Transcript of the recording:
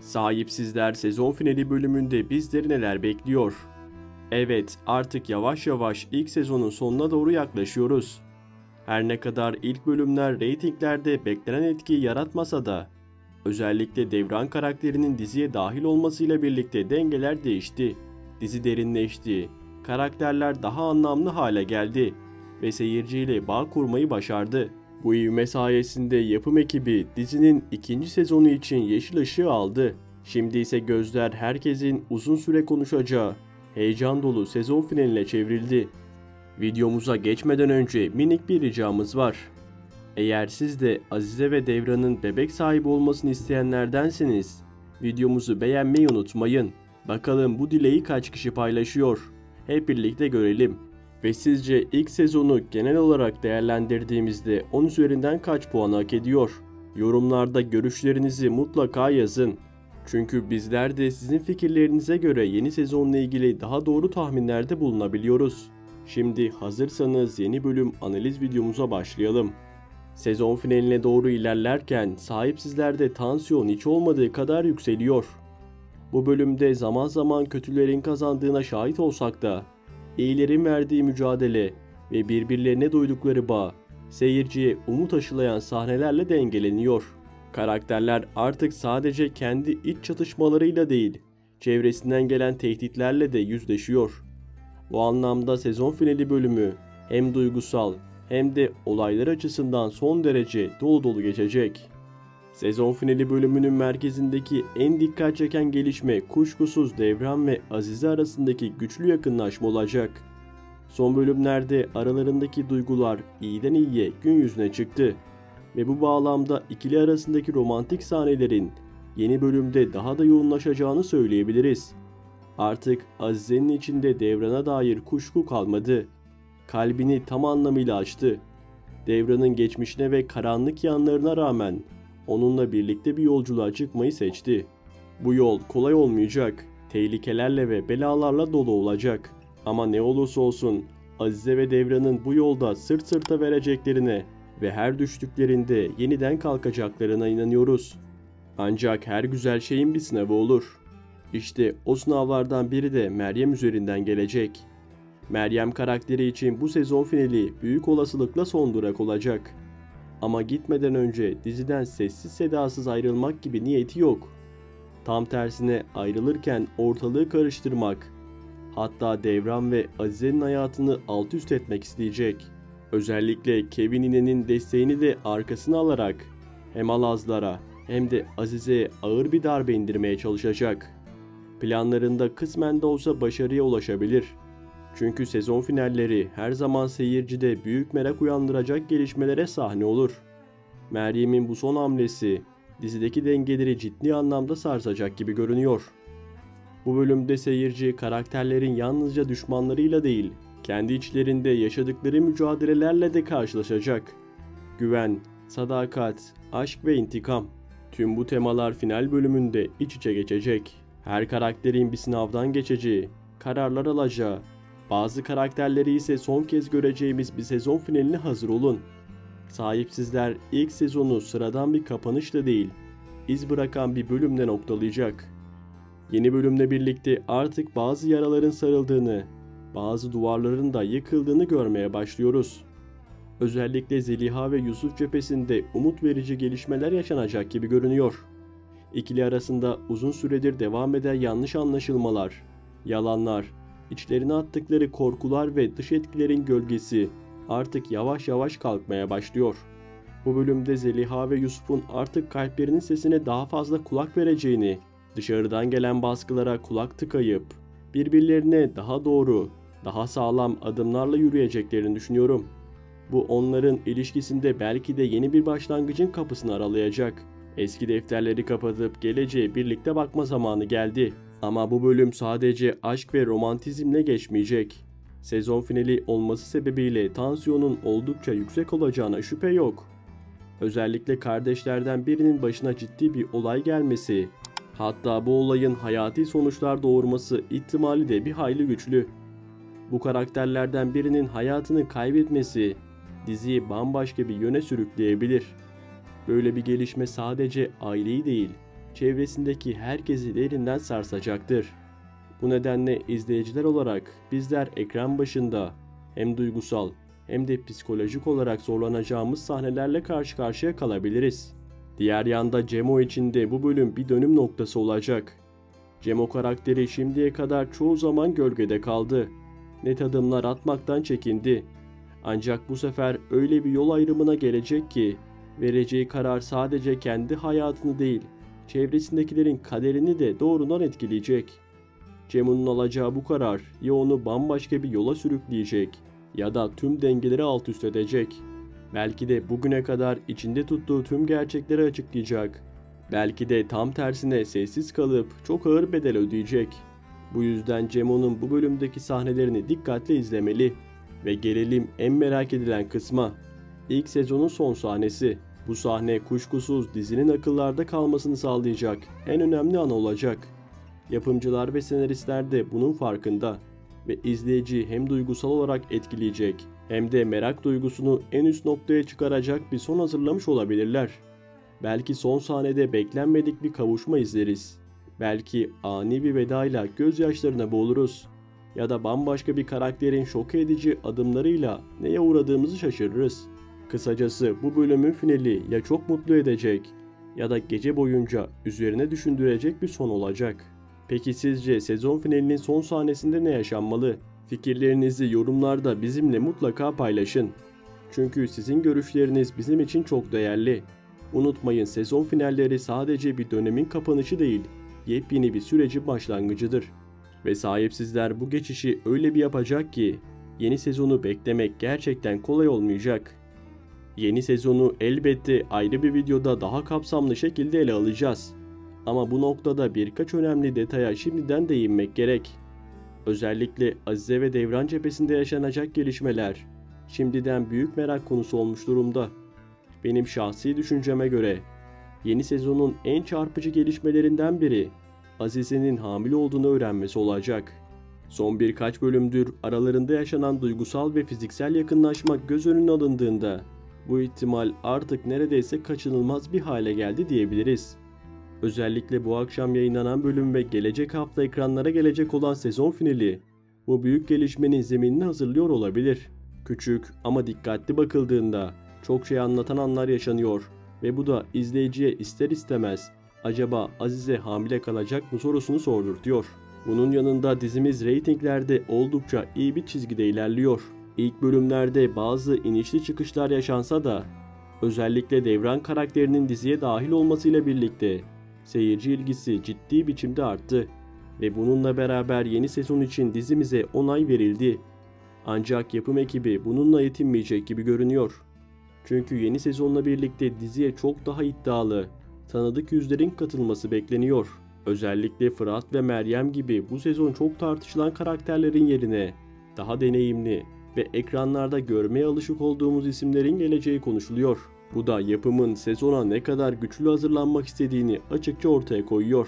Sahipsizler sezon finali bölümünde bizleri neler bekliyor? Evet, artık yavaş yavaş ilk sezonun sonuna doğru yaklaşıyoruz. Her ne kadar ilk bölümler reytinglerde beklenen etkiyi yaratmasa da, özellikle Devran karakterinin diziye dahil olmasıyla birlikte dengeler değişti. Dizi derinleşti, karakterler daha anlamlı hale geldi ve seyirciyle bağ kurmayı başardı. Bu ivme sayesinde yapım ekibi dizinin ikinci sezonu için yeşil ışığı aldı. Şimdi ise gözler herkesin uzun süre konuşacağı heyecan dolu sezon finaline çevrildi. Videomuza geçmeden önce minik bir ricamız var. Eğer siz de Azize ve Devran'ın bebek sahibi olmasını isteyenlerdenseniz videomuzu beğenmeyi unutmayın. Bakalım bu dileği kaç kişi paylaşıyor? Hep birlikte görelim. Ve sizce ilk sezonu genel olarak değerlendirdiğimizde 10 üzerinden kaç puan hak ediyor? Yorumlarda görüşlerinizi mutlaka yazın. Çünkü bizler de sizin fikirlerinize göre yeni sezonla ilgili daha doğru tahminlerde bulunabiliyoruz. Şimdi hazırsanız yeni bölüm analiz videomuza başlayalım. Sezon finaline doğru ilerlerken sahipsizlerde tansiyon hiç olmadığı kadar yükseliyor. Bu bölümde zaman zaman kötülerin kazandığına şahit olsak da iyilerin verdiği mücadele ve birbirlerine duydukları bağ seyirciye umut aşılayan sahnelerle dengeleniyor. Karakterler artık sadece kendi iç çatışmalarıyla değil, çevresinden gelen tehditlerle de yüzleşiyor. Bu anlamda sezon finali bölümü hem duygusal hem de olaylar açısından son derece dolu dolu geçecek. Sezon finali bölümünün merkezindeki en dikkat çeken gelişme kuşkusuz Devran ve Azize arasındaki güçlü yakınlaşma olacak. Son bölümlerde aralarındaki duygular iyiden iyiye gün yüzüne çıktı ve bu bağlamda ikili arasındaki romantik sahnelerin yeni bölümde daha da yoğunlaşacağını söyleyebiliriz. Artık Azize'nin içinde Devran'a dair kuşku kalmadı. Kalbini tam anlamıyla açtı. Devran'ın geçmişine ve karanlık yanlarına rağmen onunla birlikte bir yolculuğa çıkmayı seçti. Bu yol kolay olmayacak, tehlikelerle ve belalarla dolu olacak. Ama ne olursa olsun Azize ve Devran'ın bu yolda sırt sırta vereceklerine ve her düştüklerinde yeniden kalkacaklarına inanıyoruz. Ancak her güzel şeyin bir sınavı olur. İşte o sınavlardan biri de Meryem üzerinden gelecek. Meryem karakteri için bu sezon finali büyük olasılıkla son durak olacak. Ama gitmeden önce diziden sessiz sedasız ayrılmak gibi niyeti yok. Tam tersine ayrılırken ortalığı karıştırmak, hatta Devran ve Azize'nin hayatını alt üst etmek isteyecek. Özellikle Kevin İne'nin desteğini de arkasına alarak hem Alazlara hem de Azize'ye ağır bir darbe indirmeye çalışacak. Planlarında kısmen de olsa başarıya ulaşabilir. Çünkü sezon finalleri her zaman seyircide büyük merak uyandıracak gelişmelere sahne olur. Meryem'in bu son hamlesi dizideki dengeleri ciddi anlamda sarsacak gibi görünüyor. Bu bölümde seyirci karakterlerin yalnızca düşmanlarıyla değil, kendi içlerinde yaşadıkları mücadelelerle de karşılaşacak. Güven, sadakat, aşk ve intikam. Tüm bu temalar final bölümünde iç içe geçecek. Her karakterin bir sınavdan geçeceği, kararlar alacağı, bazı karakterleri ise son kez göreceğimiz bir sezon finaline hazır olun. Sahipsizler ilk sezonu sıradan bir kapanışla değil, iz bırakan bir bölümle noktalayacak. Yeni bölümle birlikte artık bazı yaraların sarıldığını, bazı duvarların da yıkıldığını görmeye başlıyoruz. Özellikle Zeliha ve Yusuf cephesinde umut verici gelişmeler yaşanacak gibi görünüyor. İkili arasında uzun süredir devam eden yanlış anlaşılmalar, yalanlar, içlerine attıkları korkular ve dış etkilerin gölgesi artık yavaş yavaş kalkmaya başlıyor. Bu bölümde Zeliha ve Yusuf'un artık kalplerinin sesine daha fazla kulak vereceğini, dışarıdan gelen baskılara kulak tıkayıp birbirlerine daha doğru, daha sağlam adımlarla yürüyeceklerini düşünüyorum. Bu onların ilişkisinde belki de yeni bir başlangıcın kapısını aralayacak. Eski defterleri kapatıp geleceğe birlikte bakma zamanı geldi. Ama bu bölüm sadece aşk ve romantizmle geçmeyecek. Sezon finali olması sebebiyle tansiyonun oldukça yüksek olacağına şüphe yok. Özellikle kardeşlerden birinin başına ciddi bir olay gelmesi, hatta bu olayın hayati sonuçlar doğurması ihtimali de bir hayli güçlü. Bu karakterlerden birinin hayatını kaybetmesi diziyi bambaşka bir yöne sürükleyebilir. Böyle bir gelişme sadece aileyi değil, çevresindeki herkesi derinden sarsacaktır. Bu nedenle izleyiciler olarak bizler ekran başında hem duygusal hem de psikolojik olarak zorlanacağımız sahnelerle karşı karşıya kalabiliriz. Diğer yanda Cemo için de bu bölüm bir dönüm noktası olacak. Cemo karakteri şimdiye kadar çoğu zaman gölgede kaldı. Net adımlar atmaktan çekindi. Ancak bu sefer öyle bir yol ayrımına gelecek ki vereceği karar sadece kendi hayatını değil, çevresindekilerin kaderini de doğrudan etkileyecek. Cemo'nun alacağı bu karar ya onu bambaşka bir yola sürükleyecek ya da tüm dengeleri alt üst edecek. Belki de bugüne kadar içinde tuttuğu tüm gerçekleri açıklayacak. Belki de tam tersine sessiz kalıp çok ağır bedel ödeyecek. Bu yüzden Cemo'nun bu bölümdeki sahnelerini dikkatle izlemeli. Ve gelelim en merak edilen kısma. İlk sezonun son sahnesi. Bu sahne kuşkusuz dizinin akıllarda kalmasını sağlayacak en önemli an olacak. Yapımcılar ve senaristler de bunun farkında ve izleyici hem duygusal olarak etkileyecek hem de merak duygusunu en üst noktaya çıkaracak bir son hazırlamış olabilirler. Belki son sahnede beklenmedik bir kavuşma izleriz. Belki ani bir vedayla gözyaşlarına boğuluruz. Ya da bambaşka bir karakterin şok edici adımlarıyla neye uğradığımızı şaşırırız. Kısacası bu bölümün finali ya çok mutlu edecek ya da gece boyunca üzerine düşündürecek bir son olacak. Peki sizce sezon finalinin son sahnesinde ne yaşanmalı? Fikirlerinizi yorumlarda bizimle mutlaka paylaşın. Çünkü sizin görüşleriniz bizim için çok değerli. Unutmayın, sezon finalleri sadece bir dönemin kapanışı değil, yepyeni bir sürecin başlangıcıdır. Ve sahipsizler bu geçişi öyle bir yapacak ki yeni sezonu beklemek gerçekten kolay olmayacak. Yeni sezonu elbette ayrı bir videoda daha kapsamlı şekilde ele alacağız. Ama bu noktada birkaç önemli detaya şimdiden değinmek gerek. Özellikle Azize ve Devran cephesinde yaşanacak gelişmeler şimdiden büyük merak konusu olmuş durumda. Benim şahsi düşünceme göre yeni sezonun en çarpıcı gelişmelerinden biri Azize'nin hamile olduğunu öğrenmesi olacak. Son birkaç bölümdür aralarında yaşanan duygusal ve fiziksel yakınlaşma göz önüne alındığında bu ihtimal artık neredeyse kaçınılmaz bir hale geldi diyebiliriz. Özellikle bu akşam yayınlanan bölüm ve gelecek hafta ekranlara gelecek olan sezon finali bu büyük gelişmenin zeminini hazırlıyor olabilir. Küçük ama dikkatli bakıldığında çok şey anlatan anlar yaşanıyor ve bu da izleyiciye ister istemez acaba Azize hamile kalacak mı sorusunu sordurtuyor. Bunun yanında dizimiz reytinglerde oldukça iyi bir çizgide ilerliyor. İlk bölümlerde bazı inişli çıkışlar yaşansa da özellikle Devran karakterinin diziye dahil olmasıyla birlikte seyirci ilgisi ciddi biçimde arttı ve bununla beraber yeni sezon için dizimize onay verildi. Ancak yapım ekibi bununla yetinmeyecek gibi görünüyor. Çünkü yeni sezonla birlikte diziye çok daha iddialı, tanıdık yüzlerin katılması bekleniyor. Özellikle Fırat ve Meryem gibi bu sezon çok tartışılan karakterlerin yerine daha deneyimli ve ekranlarda görmeye alışık olduğumuz isimlerin geleceği konuşuluyor. Bu da yapımın sezona ne kadar güçlü hazırlanmak istediğini açıkça ortaya koyuyor.